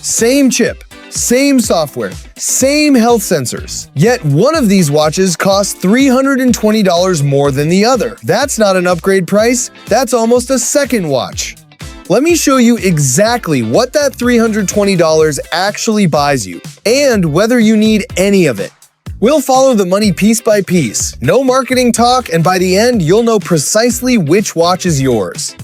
Same chip, same software, same health sensors. Yet one of these watches costs $320 more than the other. That's not an upgrade price, that's almost a second watch. Let me show you exactly what that $320 actually buys you, and whether you need any of it. We'll follow the money piece by piece, no marketing talk, and by the end, you'll know precisely which watch is yours.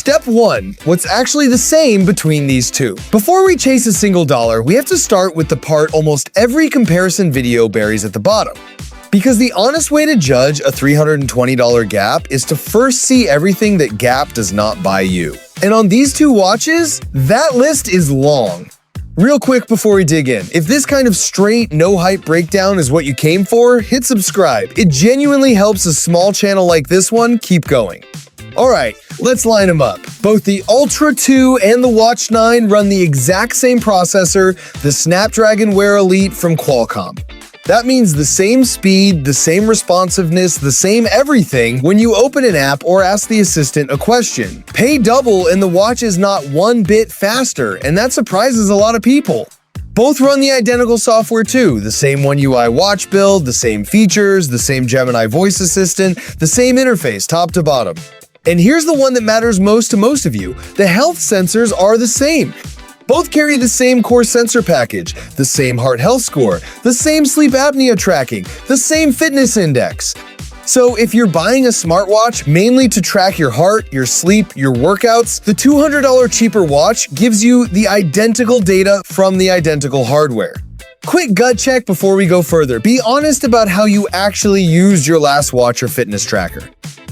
Step 1. What's actually the same between these two? Before we chase a single dollar, we have to start with the part almost every comparison video buries at the bottom. Because the honest way to judge a $320 gap is to first see everything that Gap does not buy you. And on these two watches, that list is long. Real quick before we dig in, if this kind of straight, no-hype breakdown is what you came for, hit subscribe. It genuinely helps a small channel like this one keep going. Alright, let's line them up. Both the Ultra 2 and the Watch 9 run the exact same processor, the Snapdragon Wear Elite from Qualcomm. That means the same speed, the same responsiveness, the same everything when you open an app or ask the assistant a question. Pay double and the watch is not one bit faster, and that surprises a lot of people. Both run the identical software too, the same One UI watch build, the same features, the same Gemini voice assistant, the same interface top to bottom. And here's the one that matters most to most of you. The health sensors are the same. Both carry the same core sensor package, the same heart health score, the same sleep apnea tracking, the same fitness index. So if you're buying a smartwatch mainly to track your heart, your sleep, your workouts, the $200 cheaper watch gives you the identical data from the identical hardware. Quick gut check before we go further. Be honest about how you actually used your last watch or fitness tracker.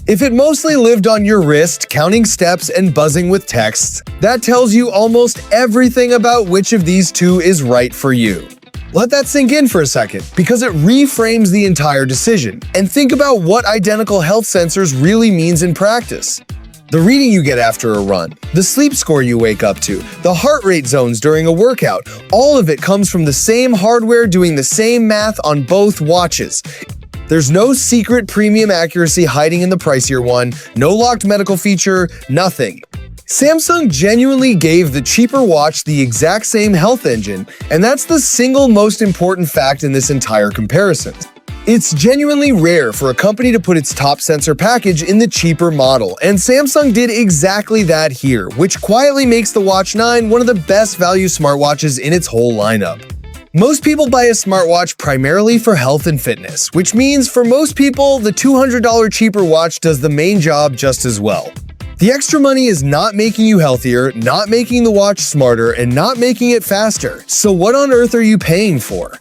If it mostly lived on your wrist, counting steps and buzzing with texts, that tells you almost everything about which of these two is right for you. Let that sink in for a second, because it reframes the entire decision. And think about what identical health sensors really means in practice. The reading you get after a run, the sleep score you wake up to, the heart rate zones during a workout, all of it comes from the same hardware doing the same math on both watches. There's no secret premium accuracy hiding in the pricier one, no locked medical feature, nothing. Samsung genuinely gave the cheaper watch the exact same health engine, and that's the single most important fact in this entire comparison. It's genuinely rare for a company to put its top sensor package in the cheaper model, and Samsung did exactly that here, which quietly makes the Watch 9 one of the best value smartwatches in its whole lineup. Most people buy a smartwatch primarily for health and fitness, which means for most people, the $200 cheaper watch does the main job just as well. The extra money is not making you healthier, not making the watch smarter, and not making it faster. So what on earth are you paying for?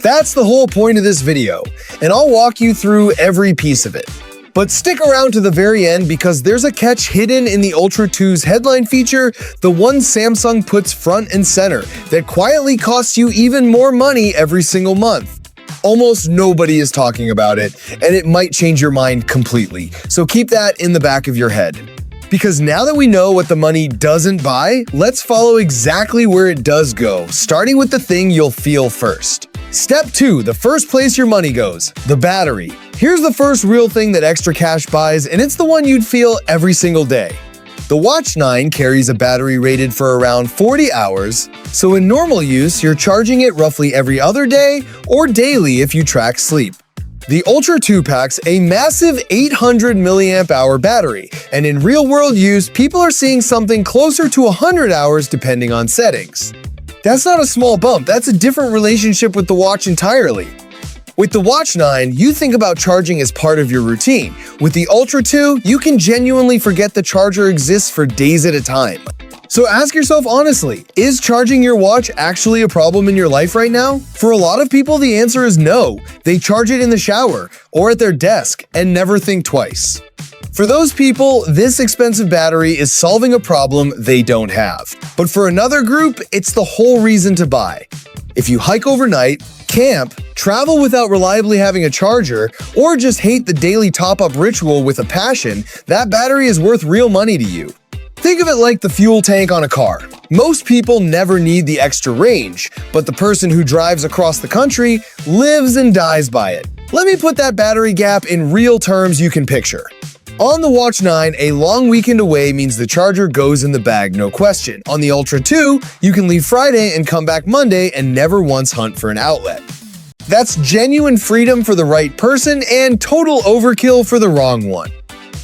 That's the whole point of this video, and I'll walk you through every piece of it. But stick around to the very end because there's a catch hidden in the Ultra 2's headline feature, the one Samsung puts front and center, that quietly costs you even more money every single month. Almost nobody is talking about it, and it might change your mind completely. So keep that in the back of your head. Because now that we know what the money doesn't buy, let's follow exactly where it does go, starting with the thing you'll feel first. Step 2, the first place your money goes, the battery. Here's the first real thing that extra cash buys, and it's the one you'd feel every single day. The Watch 9 carries a battery rated for around 40 hours, so in normal use, you're charging it roughly every other day or daily if you track sleep. The Ultra 2 packs a massive 800 mAh battery, and in real-world use, people are seeing something closer to 100 hours depending on settings. That's not a small bump, that's a different relationship with the watch entirely. With the Watch 9, you think about charging as part of your routine. With the Ultra 2, you can genuinely forget the charger exists for days at a time. So ask yourself honestly, is charging your watch actually a problem in your life right now? For a lot of people, the answer is no. They charge it in the shower or at their desk and never think twice. For those people, this expensive battery is solving a problem they don't have. But for another group, it's the whole reason to buy. If you hike overnight, camp, travel without reliably having a charger, or just hate the daily top-up ritual with a passion, that battery is worth real money to you. Think of it like the fuel tank on a car. Most people never need the extra range, but the person who drives across the country lives and dies by it. Let me put that battery gap in real terms you can picture. On the Watch 9, a long weekend away means the charger goes in the bag, no question. On the Ultra 2, you can leave Friday and come back Monday and never once hunt for an outlet. That's genuine freedom for the right person and total overkill for the wrong one.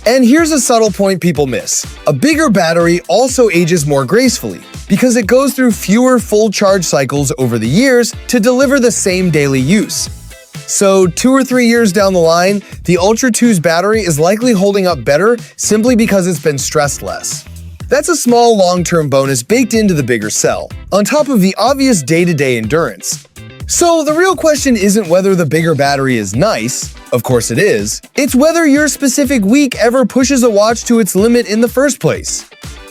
And here's a subtle point people miss. A bigger battery also ages more gracefully because it goes through fewer full charge cycles over the years to deliver the same daily use. So 2 or 3 years down the line, the Ultra 2's battery is likely holding up better simply because it's been stressed less. That's a small long-term bonus baked into the bigger cell, on top of the obvious day-to-day endurance. So the real question isn't whether the bigger battery is nice, of course it is, it's whether your specific week ever pushes a watch to its limit in the first place.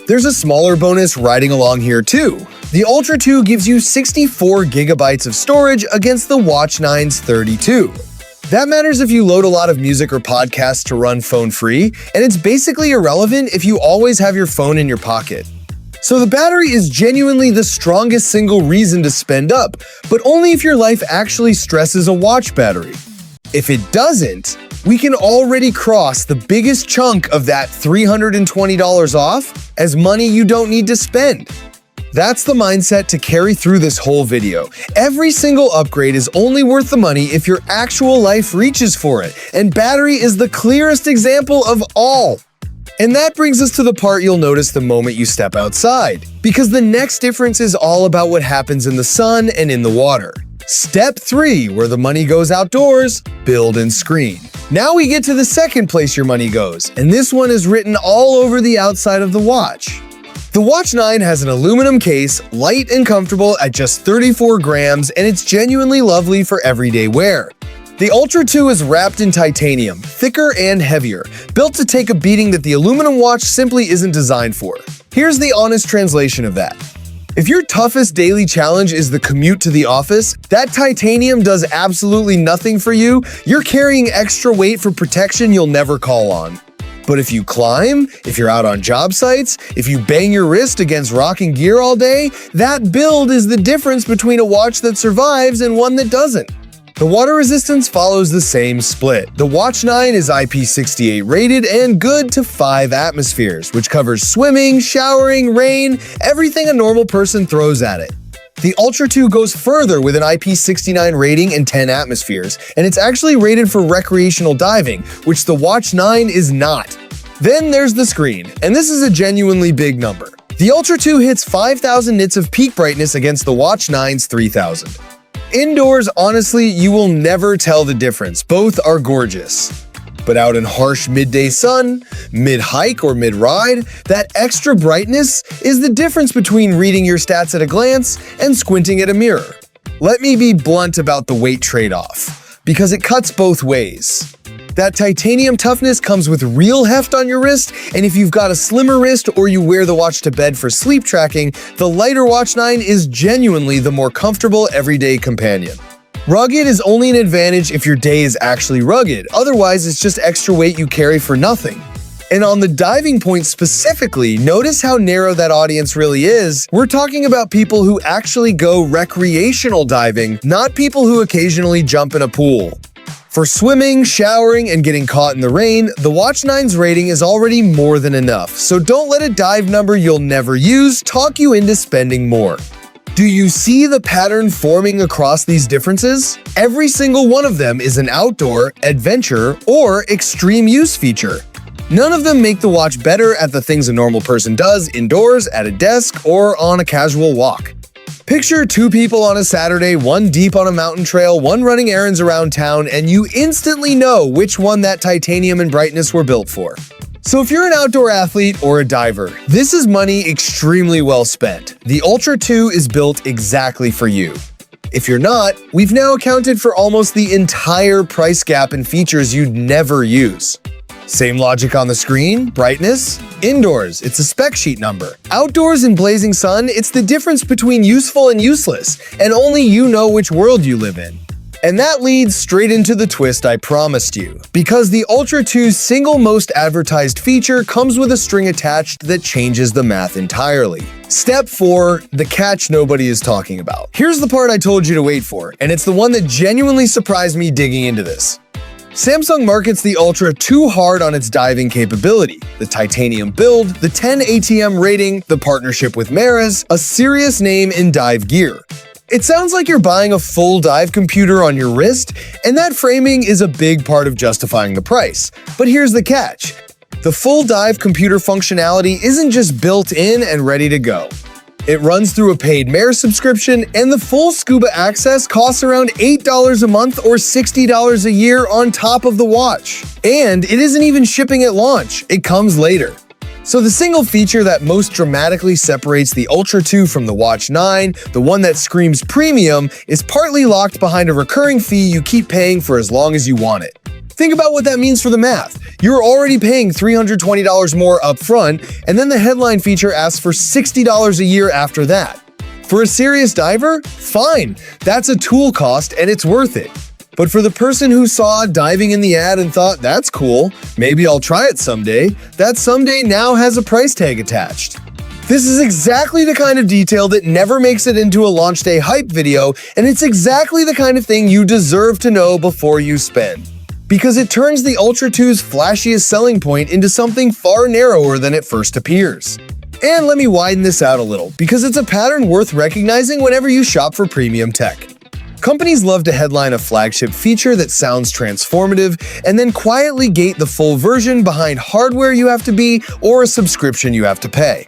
There's a smaller bonus riding along here too. The Ultra 2 gives you 64 gigabytes of storage against the Watch 9's 32. That matters if you load a lot of music or podcasts to run phone-free, and it's basically irrelevant if you always have your phone in your pocket. So the battery is genuinely the strongest single reason to spend up, but only if your life actually stresses a watch battery. If it doesn't, we can already cross the biggest chunk of that $320 off as money you don't need to spend. That's the mindset to carry through this whole video. Every single upgrade is only worth the money if your actual life reaches for it, and battery is the clearest example of all. And that brings us to the part you'll notice the moment you step outside, because the next difference is all about what happens in the sun and in the water. Step 3, where the money goes outdoors, build and screen. Now we get to the second place your money goes, and this one is written all over the outside of the watch. The Watch 9 has an aluminum case, light and comfortable at just 34 grams, and it's genuinely lovely for everyday wear. The Ultra 2 is wrapped in titanium, thicker and heavier, built to take a beating that the aluminum watch simply isn't designed for. Here's the honest translation of that. If your toughest daily challenge is the commute to the office, that titanium does absolutely nothing for you. You're carrying extra weight for protection you'll never call on. But if you climb, if you're out on job sites, if you bang your wrist against rocking gear all day, that build is the difference between a watch that survives and one that doesn't. The water resistance follows the same split. The Watch 9 is IP68 rated and good to 5 atmospheres, which covers swimming, showering, rain, everything a normal person throws at it. The Ultra 2 goes further with an IP69 rating and 10 atmospheres, and it's actually rated for recreational diving, which the Watch 9 is not. Then there's the screen, and this is a genuinely big number. The Ultra 2 hits 5,000 nits of peak brightness against the Watch 9's 3,000. Indoors, honestly, you will never tell the difference. Both are gorgeous. But out in harsh midday sun, mid-hike or mid-ride, that extra brightness is the difference between reading your stats at a glance and squinting at a mirror. Let me be blunt about the weight trade-off, because it cuts both ways. That titanium toughness comes with real heft on your wrist, and if you've got a slimmer wrist or you wear the watch to bed for sleep tracking, the lighter Watch 9 is genuinely the more comfortable everyday companion. Rugged is only an advantage if your day is actually rugged, otherwise it's just extra weight you carry for nothing. And on the diving point specifically, notice how narrow that audience really is. We're talking about people who actually go recreational diving, not people who occasionally jump in a pool. For swimming, showering, and getting caught in the rain, the Watch 9's rating is already more than enough, so don't let a dive number you'll never use talk you into spending more. Do you see the pattern forming across these differences? Every single one of them is an outdoor, adventure, or extreme use feature. None of them make the watch better at the things a normal person does indoors, at a desk, or on a casual walk. Picture 2 people on a Saturday, one deep on a mountain trail, one running errands around town, and you instantly know which one that titanium and brightness were built for. So if you're an outdoor athlete or a diver, this is money extremely well spent. The Ultra 2 is built exactly for you. If you're not, we've now accounted for almost the entire price gap in features you'd never use. Same logic on the screen, brightness. Indoors, it's a spec sheet number. Outdoors in blazing sun, it's the difference between useful and useless, and only you know which world you live in. And that leads straight into the twist I promised you, because the Ultra 2's single most advertised feature comes with a string attached that changes the math entirely. Step 4, the catch nobody is talking about. Here's the part I told you to wait for, and it's the one that genuinely surprised me digging into this. Samsung markets the Ultra too hard on its diving capability. The titanium build, the 10 ATM rating, the partnership with Maris, a serious name in dive gear. It sounds like you're buying a full dive computer on your wrist, and that framing is a big part of justifying the price. But here's the catch. The full dive computer functionality isn't just built in and ready to go. It runs through a paid Maris subscription, and the full scuba access costs around $8 a month or $60 a year on top of the watch. And it isn't even shipping at launch, it comes later. So the single feature that most dramatically separates the Ultra 2 from the Watch 9, the one that screams premium, is partly locked behind a recurring fee you keep paying for as long as you want it. Think about what that means for the math. You're already paying $320 more upfront, and then the headline feature asks for $60 a year after that. For a serious diver? Fine, that's a tool cost and it's worth it. But for the person who saw diving in the ad and thought, that's cool, maybe I'll try it someday, that someday now has a price tag attached. This is exactly the kind of detail that never makes it into a launch day hype video, and it's exactly the kind of thing you deserve to know before you spend. Because it turns the Ultra 2's flashiest selling point into something far narrower than it first appears. And let me widen this out a little, because it's a pattern worth recognizing whenever you shop for premium tech. Companies love to headline a flagship feature that sounds transformative, and then quietly gate the full version behind hardware you have to be or a subscription you have to pay.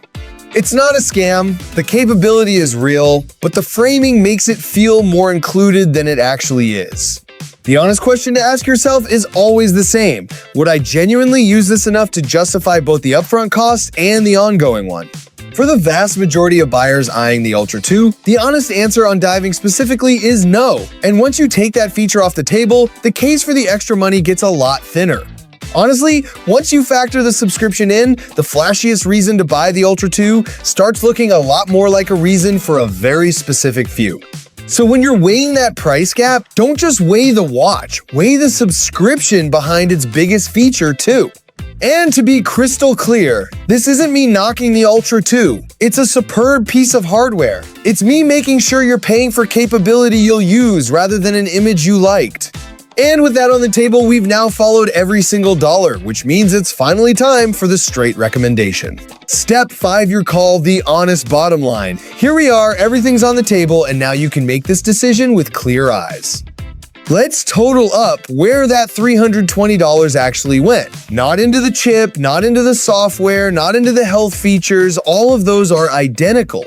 It's not a scam, the capability is real, but the framing makes it feel more included than it actually is. The honest question to ask yourself is always the same. Would I genuinely use this enough to justify both the upfront cost and the ongoing one? For the vast majority of buyers eyeing the Ultra 2, the honest answer on diving specifically is no. And once you take that feature off the table, the case for the extra money gets a lot thinner. Honestly, once you factor the subscription in, the flashiest reason to buy the Ultra 2 starts looking a lot more like a reason for a very specific few. So when you're weighing that price gap, don't just weigh the watch, weigh the subscription behind its biggest feature too. And to be crystal clear, this isn't me knocking the Ultra 2. It's a superb piece of hardware. It's me making sure you're paying for capability you'll use rather than an image you liked. And with that on the table, we've now followed every single dollar, which means it's finally time for the straight recommendation. Step 5, your call, the honest bottom line. Here we are, everything's on the table, and now you can make this decision with clear eyes. Let's total up where that $320 actually went. Not into the chip, not into the software, not into the health features, all of those are identical.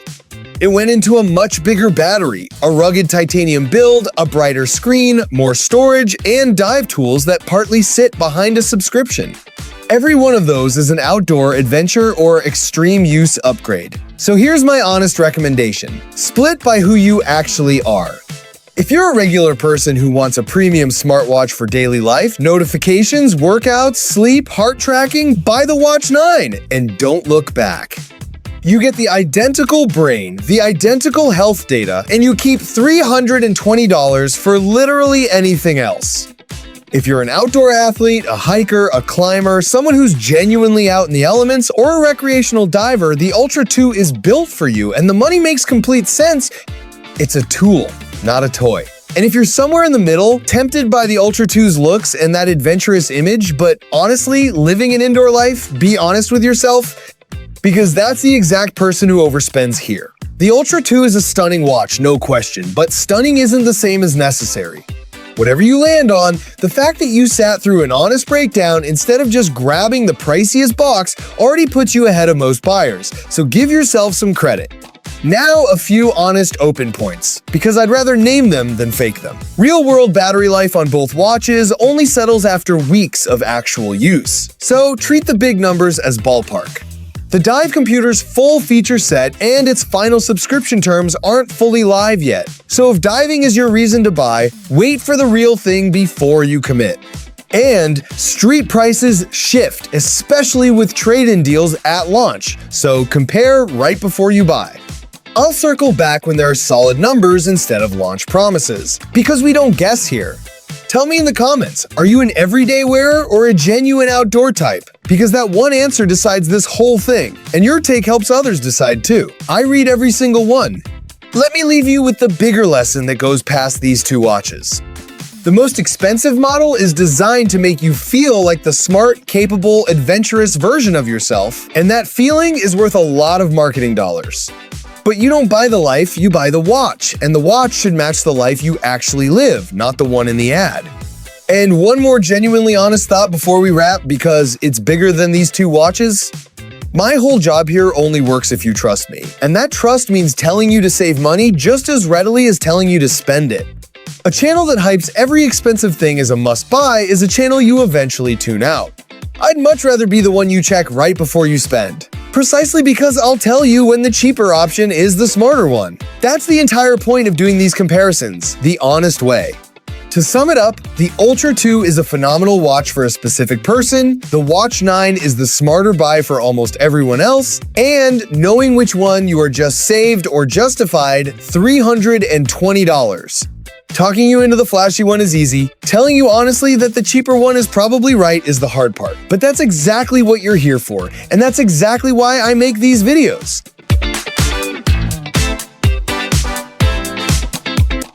It went into a much bigger battery, a rugged titanium build, a brighter screen, more storage, and dive tools that partly sit behind a subscription. Every one of those is an outdoor, adventure, or extreme use upgrade. So here's my honest recommendation. Split by who you actually are. If you're a regular person who wants a premium smartwatch for daily life, notifications, workouts, sleep, heart tracking, buy the Watch 9 and don't look back. You get the identical brain, the identical health data, and you keep $320 for literally anything else. If you're an outdoor athlete, a hiker, a climber, someone who's genuinely out in the elements, or a recreational diver, the Ultra 2 is built for you, and the money makes complete sense. It's a tool, not a toy. And if you're somewhere in the middle, tempted by the Ultra 2's looks and that adventurous image, but honestly, living an indoor life, be honest with yourself, because that's the exact person who overspends here. The Ultra 2 is a stunning watch, no question, but stunning isn't the same as necessary. Whatever you land on, the fact that you sat through an honest breakdown instead of just grabbing the priciest box already puts you ahead of most buyers, so give yourself some credit. Now a few honest open points, because I'd rather name them than fake them. Real-world battery life on both watches only settles after weeks of actual use, so treat the big numbers as ballpark. The Dive computer's full feature set and its final subscription terms aren't fully live yet, so if diving is your reason to buy, wait for the real thing before you commit. And street prices shift, especially with trade-in deals at launch, so compare right before you buy. I'll circle back when there are solid numbers instead of launch promises, because we don't guess here. Tell me in the comments, are you an everyday wearer or a genuine outdoor type? Because that one answer decides this whole thing, and your take helps others decide too. I read every single one. Let me leave you with the bigger lesson that goes past these two watches. The most expensive model is designed to make you feel like the smart, capable, adventurous version of yourself, and that feeling is worth a lot of marketing dollars. But you don't buy the life, you buy the watch, and the watch should match the life you actually live, not the one in the ad. And one more genuinely honest thought before we wrap, because it's bigger than these two watches. My whole job here only works if you trust me, and that trust means telling you to save money just as readily as telling you to spend it. A channel that hypes every expensive thing as a must-buy is a channel you eventually tune out. I'd much rather be the one you check right before you spend. Precisely because I'll tell you when the cheaper option is the smarter one. That's the entire point of doing these comparisons, the honest way. To sum it up, the Ultra 2 is a phenomenal watch for a specific person, the Watch 9 is the smarter buy for almost everyone else, and knowing which one you are just saved or justified $320. Talking you into the flashy one is easy. Telling you honestly that the cheaper one is probably right is the hard part. But that's exactly what you're here for, and that's exactly why I make these videos.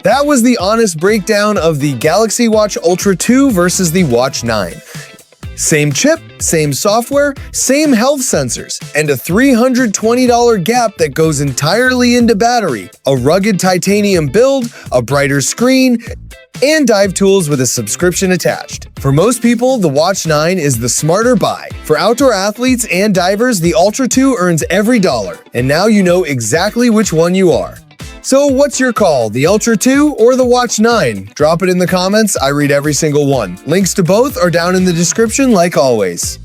That was the honest breakdown of the Galaxy Watch Ultra 2 versus the Watch 9. Same chip, same software, same health sensors, and a $320 gap that goes entirely into battery, a rugged titanium build, a brighter screen, and dive tools with a subscription attached. For most people, the Watch 9 is the smarter buy. For outdoor athletes and divers, the Ultra 2 earns every dollar, and now you know exactly which one you are. So what's your call, the Ultra 2 or the Watch 9? Drop it in the comments, I read every single one. Links to both are down in the description like always.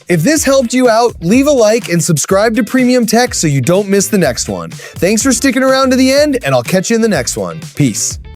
If this helped you out, leave a like and subscribe to Premium Tech so you don't miss the next one. Thanks for sticking around to the end, and I'll catch you in the next one. Peace.